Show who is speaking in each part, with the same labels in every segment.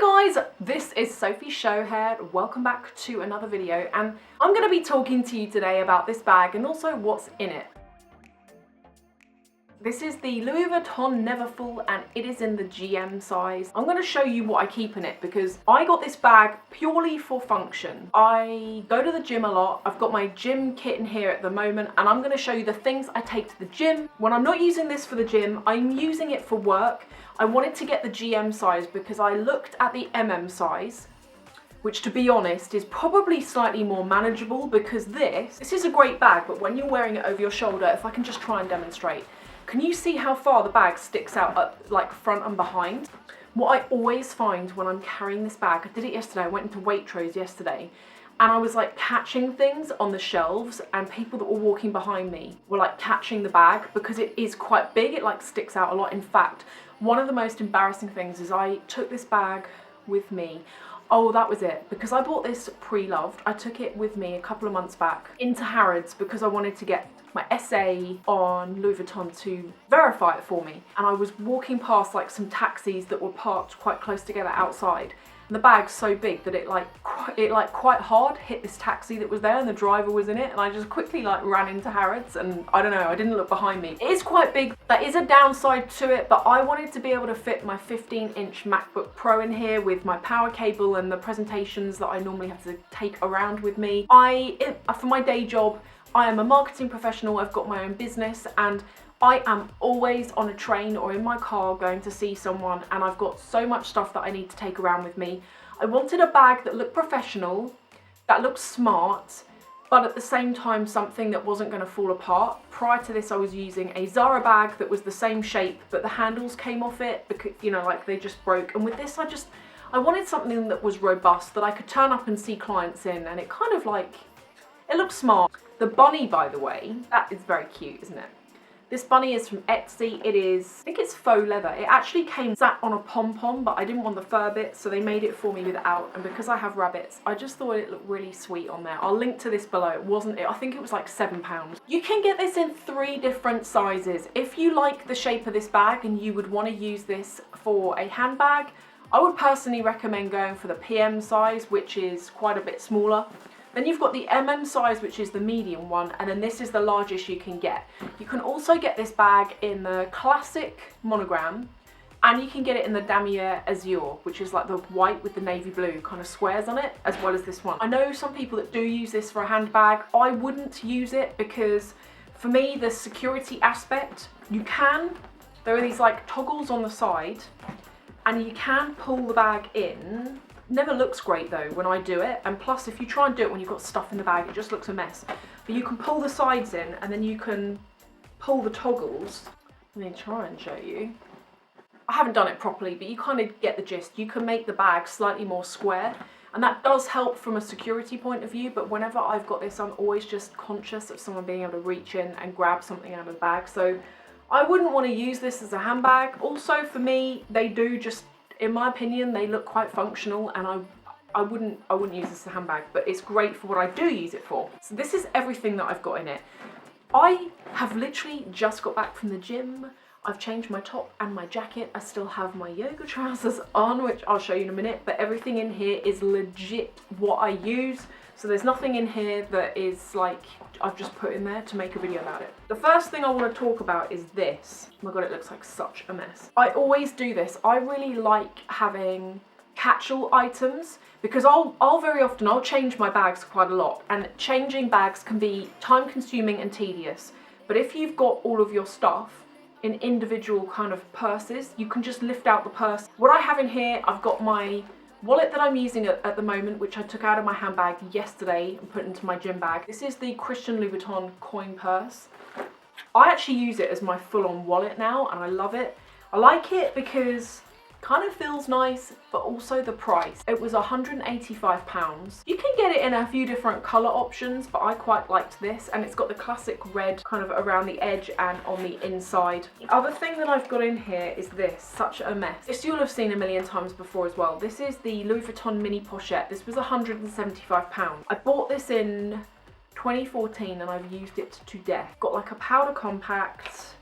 Speaker 1: Hey guys, this is Sophie Shohet. Welcome back to another video, and I'm going to be talking to you today about this bag and also what's in it. This is the Louis Vuitton Neverfull and it is in the GM size. I'm going to show you what I keep in it because I got this bag purely for function. I go to the gym a lot. I've got my gym kit in here at the moment and I'm going to show you the things I take to the gym. When I'm not using this for the gym, I'm using it for work. I wanted to get the GM size because I looked at the size, which to be honest is probably slightly more manageable because this is a great bag, but when you're wearing it over your shoulder, if I can just try and demonstrate, can you see how far the bag sticks out up, like front and behind? What I always find when I'm carrying this bag, I did it yesterday, I went into Waitrose yesterday, and I was like catching things on the shelves and people that were walking behind me were like catching the bag because it is quite big, it like sticks out a lot. In fact, one of the most embarrassing things is I took this bag with me. Oh, that was it. Because I bought this pre-loved, I took it with me a couple of months back into Harrods because I wanted to get my essay on Louis Vuitton to verify it for me. And I was walking past like some taxis that were parked quite close together outside. And the bag's so big that it quite hard hit this taxi that was there and the driver was in it. And I just quickly like ran into Harrods and I don't know, I didn't look behind me. It is quite big. That is a downside to it, but I wanted to be able to fit my 15-inch MacBook Pro in here with my power cable and the presentations that I normally have to take around with me. For my day job, I am a marketing professional, I've got my own business, and I am always on a train or in my car going to see someone, and I've got so much stuff that I need to take around with me. I wanted a bag that looked professional, that looked smart, but at the same time something that wasn't going to fall apart. Prior to this I was using a Zara bag that was the same shape, but the handles came off it because, you know, like they just broke. And with this I wanted something that was robust, that I could turn up and see clients in, and it kind of like, it looks smart. The bunny, by the way, that is very cute, isn't it? This bunny is from Etsy. It is, I think it's faux leather. It actually came sat on a pom-pom, but I didn't want the fur bit, so they made it for me without. And because I have rabbits, I just thought it looked really sweet on there. I'll link to this below. I think it was like £7. You can get this in 3 different sizes. If you like the shape of this bag and you would want to use this for a handbag, I would personally recommend going for the PM size, which is quite a bit smaller. Then you've got the size, which is the medium one, and then this is the largest you can get. You can also get this bag in the classic monogram, and you can get it in the Damier Azure, which is like the white with the navy blue kind of squares on it, as well as this one. I know some people that do use this for a handbag. I wouldn't use it because for me, the security aspect, there are these like toggles on the side, and you can pull the bag in. Never looks great though when I do it, and plus if you try and do it when you've got stuff in the bag, it just looks a mess. But you can pull the sides in and then you can pull the toggles. Let me try and show you. I haven't done it properly, but you kind of get the gist. You can make the bag slightly more square, and that does help from a security point of view, but whenever I've got this, I'm always just conscious of someone being able to reach in and grab something out of the bag. So I wouldn't want to use this as a handbag. Also for me, they do just, in my opinion, they look quite functional, and I wouldn't use this as a handbag, but it's great for what I do use it for. So this is everything that I've got in it. I have literally just got back from the gym. I've changed my top and my jacket. I still have my yoga trousers on, which I'll show you in a minute, but everything in here is legit what I use. So there's nothing in here that is like, I've just put in there to make a video about it. The first thing I want to talk about is this. Oh my God, it looks like such a mess. I always do this. I really like having catch-all items because I'll very often, I'll change my bags quite a lot, and changing bags can be time consuming and tedious. But if you've got all of your stuff in individual kind of purses, you can just lift out the purse. What I have in here, I've got my wallet that I'm using at the moment, which I took out of my handbag yesterday and put into my gym bag. This is the Christian Louboutin coin purse. I actually use it as my full-on wallet now, and I love it. I like it because it kind of feels nice, but also the price. It was £185. You can get it in a few different colour options, but I quite liked this, and it's got the classic red kind of around the edge and on the inside. The other thing that I've got in here is this, such a mess. This you'll have seen a million times before as well. This is the Louis Vuitton mini pochette. This was £175. I bought this in 2014 and I've used it to death. Got like a powder compact,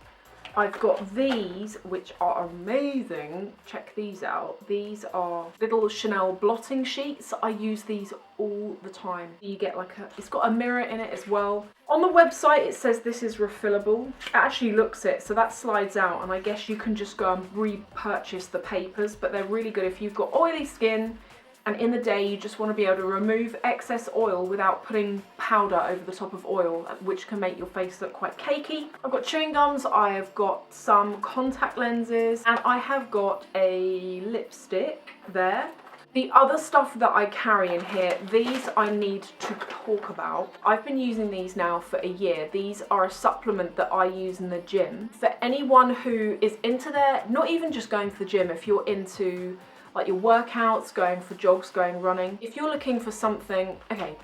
Speaker 1: I've got these, which are amazing. Check these out. These are little Chanel blotting sheets. I use these all the time. You get like it's got a mirror in it as well. On the website, it says this is refillable. It actually looks it, so that slides out, and I guess you can just go and repurchase the papers, but they're really good if you've got oily skin and in the day you just want to be able to remove excess oil without putting powder over the top of oil, which can make your face look quite cakey. I've got chewing gums, I have got some contact lenses, and I have got a lipstick there. The other stuff that I carry in here, these I need to talk about. I've been using these now for a year. These are a supplement that I use in the gym. For anyone who is into not even just going to the gym, if you're into like your workouts, going for jogs, going running. If you're looking for something, okay,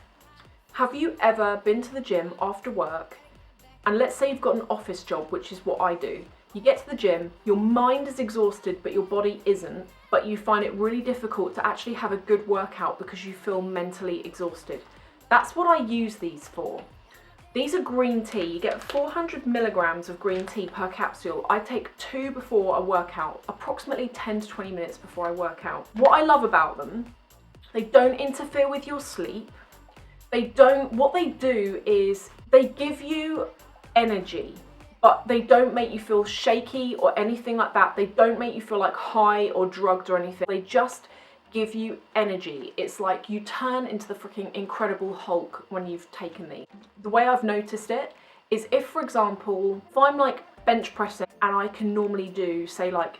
Speaker 1: have you ever been to the gym after work, and let's say you've got an office job, which is what I do. You get to the gym, your mind is exhausted, but your body isn't, but you find it really difficult to actually have a good workout because you feel mentally exhausted. That's what I use these for. These are green tea. You get 400 milligrams of green tea per capsule. I take 2 before a workout, approximately 10 to 20 minutes before I work out. What I love about them, they don't interfere with your sleep. What they do is they give you energy, but they don't make you feel shaky or anything like that. They don't make you feel like high or drugged or anything. They just give you energy. It's like you turn into the freaking Incredible Hulk when you've taken these. The way I've noticed it is if, for example, if I'm like bench pressing and I can normally do, say, like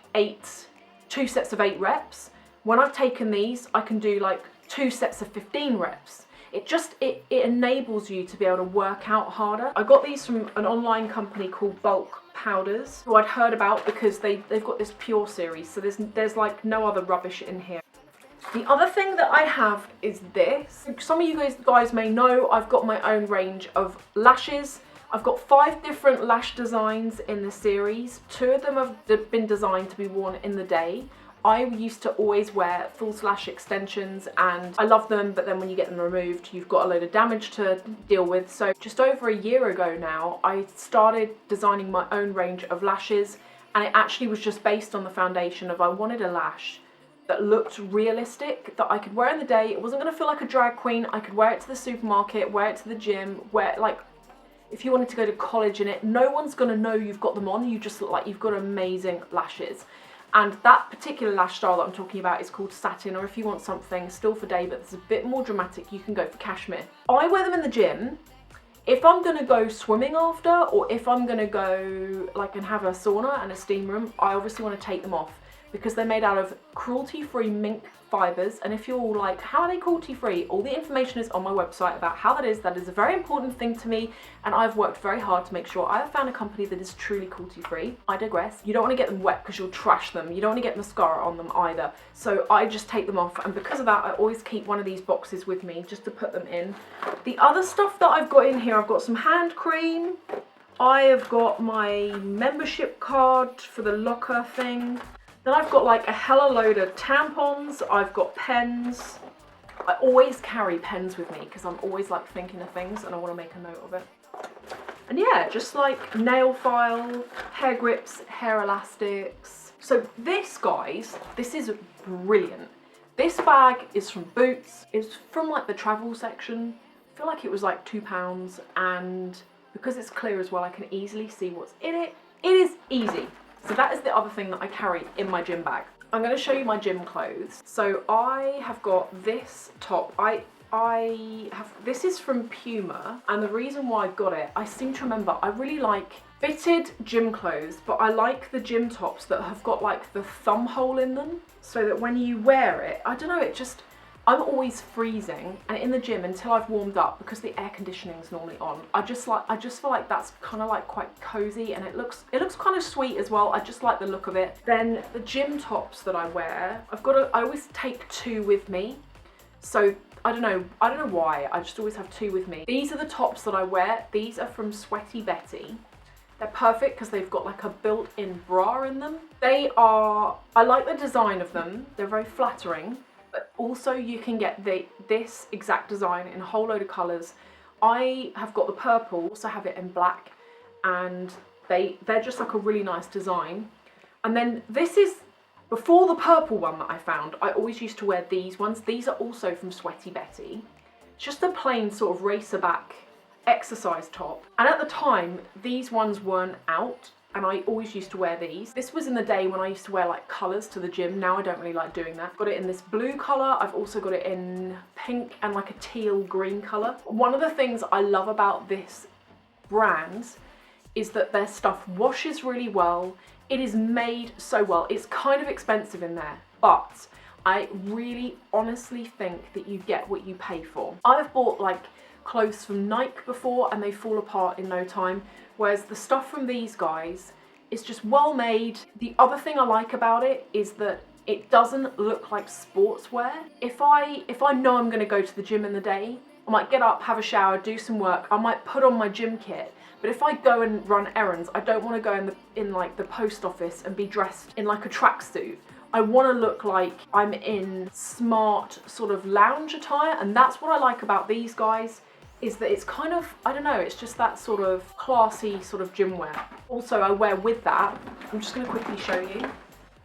Speaker 1: 2 sets of 8 reps, when I've taken these, I can do like 2 sets of 15 reps. It enables you to be able to work out harder. I got these from an online company called Bulk Powders, who I'd heard about because they've got this Pure series, so there's like no other rubbish in here. The other thing that I have is this. Some of you guys may know I've got my own range of lashes. I've got 5 different lash designs in the series. 2 of them have been designed to be worn in the day. I used to always wear false lash extensions and I love them, but then when you get them removed, you've got a load of damage to deal with. So just over a year ago now, I started designing my own range of lashes, and it actually was just based on the foundation of I wanted a lash that looked realistic, that I could wear in the day. It wasn't gonna feel like a drag queen. I could wear it to the supermarket, wear it to the gym, like if you wanted to go to college in it, no one's gonna know you've got them on. You just look like you've got amazing lashes. And that particular lash style that I'm talking about is called satin, or if you want something still for day but it's a bit more dramatic, you can go for cashmere. I wear them in the gym. If I'm gonna go swimming after, or if I'm gonna go like and have a sauna and a steam room, I obviously want to take them off because they're made out of cruelty-free mink fibers. And if you're all like, how are they cruelty-free? All the information is on my website about how that is. That is a very important thing to me, and I've worked very hard to make sure I have found a company that is truly cruelty-free. I digress. You don't want to get them wet because you'll trash them. You don't want to get mascara on them either. So I just take them off, and because of that, I always keep one of these boxes with me just to put them in. The other stuff that I've got in here, I've got some hand cream. I have got my membership card for the locker thing. Then I've got like a hella load of tampons. I've got pens. I always carry pens with me because I'm always like thinking of things and I want to make a note of it. And yeah, just like nail file, hair grips, hair elastics. So this, guys, this is brilliant. This bag is from Boots. It's from like the travel section. I feel like it was like £2, and because it's clear as well, I can easily see what's in it. It is easy. So that is the other thing that I carry in my gym bag. I'm going to show you my gym clothes. So I have got this top. This is from Puma, and the reason why I got it, I seem to remember, I really like fitted gym clothes, but I like the gym tops that have got like the thumb hole in them, so that when you wear it, I don't know, I'm always freezing, and in the gym until I've warmed up, because the air conditioning is normally on, I just feel like that's kind of like quite cozy, and it looks kind of sweet as well. I just like the look of it. Then the gym tops that I wear, I always take 2 with me. So I don't know why, I just always have 2 with me. These are the tops that I wear. These are from Sweaty Betty. They're perfect because they've got like a built-in bra in them. I like the design of them. They're very flattering. But also you can get this exact design in a whole load of colours. I have got the purple, also have it in black, and They're just like a really nice design. And then this is, before the purple one that I found, I always used to wear these ones. These are also from Sweaty Betty. Just a plain sort of racer back exercise top. And at the time, these ones weren't out, and I always used to wear these. This was in the day when I used to wear like colours to the gym. Now I don't really like doing that. Got it in this blue colour. I've also got it in pink and like a teal green colour. One of the things I love about this brand is that their stuff washes really well. It is made so well. It's kind of expensive in there, but I really honestly think that you get what you pay for. I've bought like clothes from Nike before and they fall apart in no time, whereas the stuff from these guys is just well made. The other thing I like about it is that it doesn't look like sportswear. If I know I'm gonna go to the gym in the day, I might get up, have a shower, do some work, I might put on my gym kit. But if I go and run errands, I don't want to go in like the post office and be dressed in like a tracksuit. I want to look like I'm in smart sort of lounge attire, and that's what I like about these guys, is that it's kind of, I don't know, it's just that sort of classy sort of gym wear. Also, I wear with that, I'm just going to quickly show you.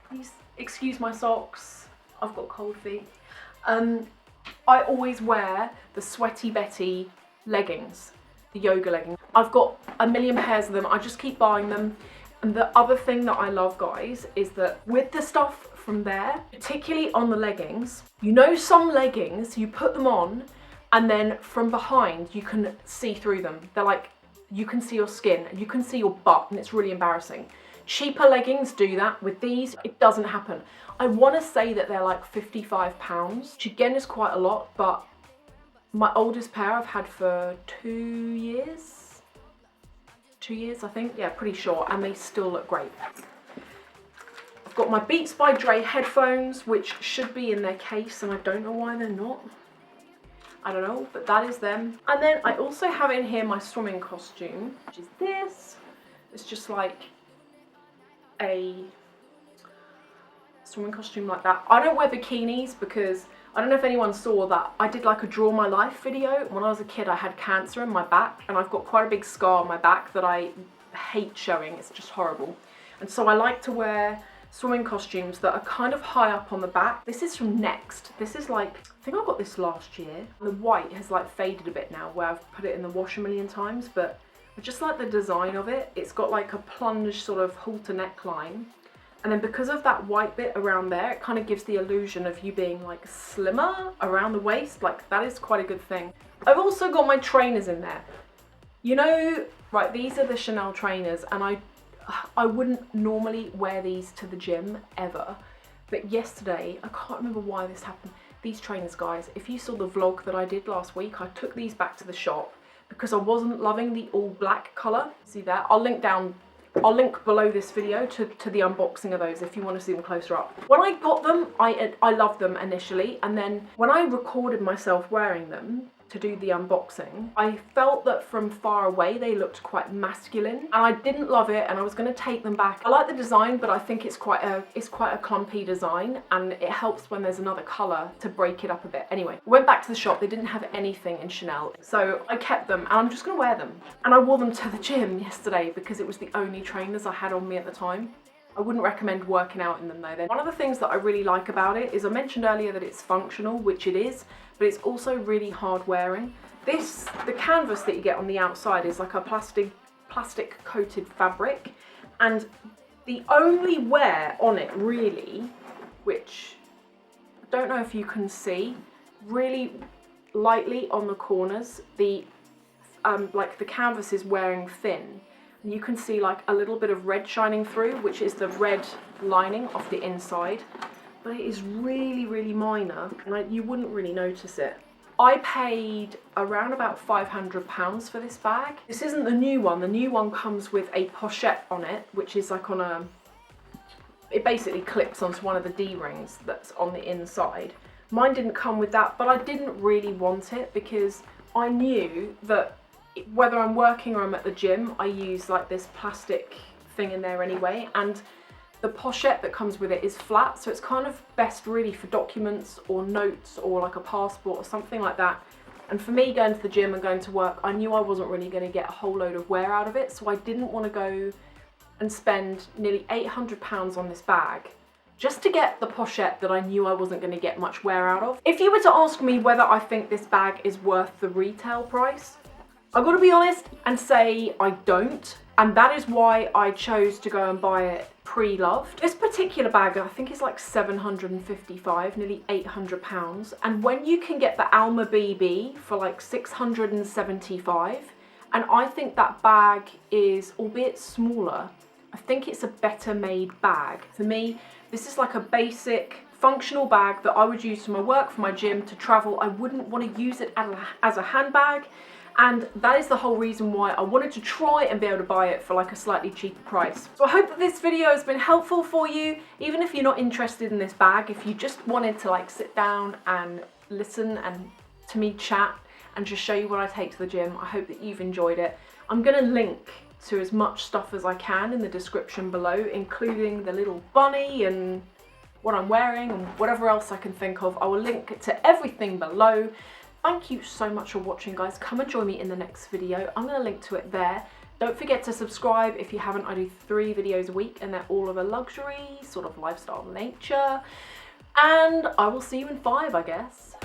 Speaker 1: Please excuse my socks, I've got cold feet. I always wear the Sweaty Betty leggings, the yoga leggings. I've got a million pairs of them, I just keep buying them. And the other thing that I love, guys, is that with the stuff from there, particularly on the leggings, you know, some leggings, you put them on and then from behind you can see through them. They're like, you can see your skin, you can see your butt, and it's really embarrassing. Cheaper leggings do that. With these, it doesn't happen. I want to say that they're like £55, which again is quite a lot, but my oldest pair I've had for 2 years. 2 years, I think. Yeah, pretty sure. And they still look great. I've got my Beats by Dre headphones, which should be in their case, and I don't know why they're not. I don't know, but that is them. And then I also have in here my swimming costume, which is this. It's just like a swimming costume like that. I don't wear bikinis because I don't know if anyone saw that I did like a Draw My Life video. When I was a kid, I had cancer in my back, and I've got quite a big scar on my back that I hate showing. It's just horrible. And so I like to wear swimming costumes that are kind of high up on the back. This is from Next. This is like, I think I got this last year. The white has like faded a bit now where I've put it in the wash a million times, but I just like the design of it. It's got like a plunge sort of halter neckline. And then because of that white bit around there, it kind of gives the illusion of you being like slimmer around the waist. Like, that is quite a good thing. I've also got my trainers in there. You know, right, these are the Chanel trainers, and I wouldn't normally wear these to the gym ever. But yesterday, I can't remember why this happened. These trainers, guys, if you saw the vlog that I did last week, I took these back to the shop because I wasn't loving the all black colour. See that? I'll link below this video to the unboxing of those if you want to see them closer up. When I got them, I loved them initially, and then when I recorded myself wearing them to do the unboxing, I felt that from far away they looked quite masculine, and I didn't love it, and I was going to take them back. I like the design, but I think it's quite a clumpy design, and it helps when there's another colour to break it up a bit. Anyway, I went back to the shop. They didn't have anything in Chanel, so I kept them, and I'm just going to wear them. And I wore them to the gym yesterday because it was the only trainers I had on me at the time. I wouldn't recommend working out in them though. One of the things that I really like about it is I mentioned earlier that it's functional, which it is, but it's also really hard wearing. The canvas that you get on the outside is like a plastic coated fabric, and the only wear on it really, which I don't know if you can see, really lightly on the corners, like the canvas is wearing thin. And you can see like a little bit of red shining through, which is the red lining of the inside. But it is really, really minor, and you wouldn't really notice it. I paid around about £500 for this bag. This isn't the new one. The new one comes with a pochette on it, which is like it basically clips onto one of the D-rings that's on the inside. Mine didn't come with that, but I didn't really want it because I knew that whether I'm working or I'm at the gym, I use like this plastic thing in there anyway, and the pochette that comes with it is flat, so it's kind of best really for documents or notes or like a passport or something like that. And for me, going to the gym and going to work, I knew I wasn't really going to get a whole load of wear out of it, so I didn't want to go and spend nearly £800 on this bag just to get the pochette that I knew I wasn't going to get much wear out of. If you were to ask me whether I think this bag is worth the retail price, I've got to be honest and say I don't, and that is why I chose to go and buy it pre-loved. This particular bag I think is like £755, nearly £800, and when you can get the Alma BB for like £675, and I think that bag is, albeit smaller, I think it's a better made bag. For me, this is like a basic functional bag that I would use for my work, for my gym, to travel. I wouldn't want to use it as a handbag, and that is the whole reason why I wanted to try and be able to buy it for like a slightly cheaper price. So I hope that this video has been helpful for you, even if you're not interested in this bag. If you just wanted to like sit down and listen and to me chat and just show you what I take to the gym, I hope that you've enjoyed it. I'm gonna link to as much stuff as I can in the description below, including the little bunny and what I'm wearing and whatever else I can think of. I will link to everything below. Thank you so much for watching, guys. Come and join me in the next video. I'm going to link to it there. Don't forget to subscribe if you haven't. I do 3 videos a week and they're all of a luxury, sort of lifestyle nature. And I will see you in 5, I guess.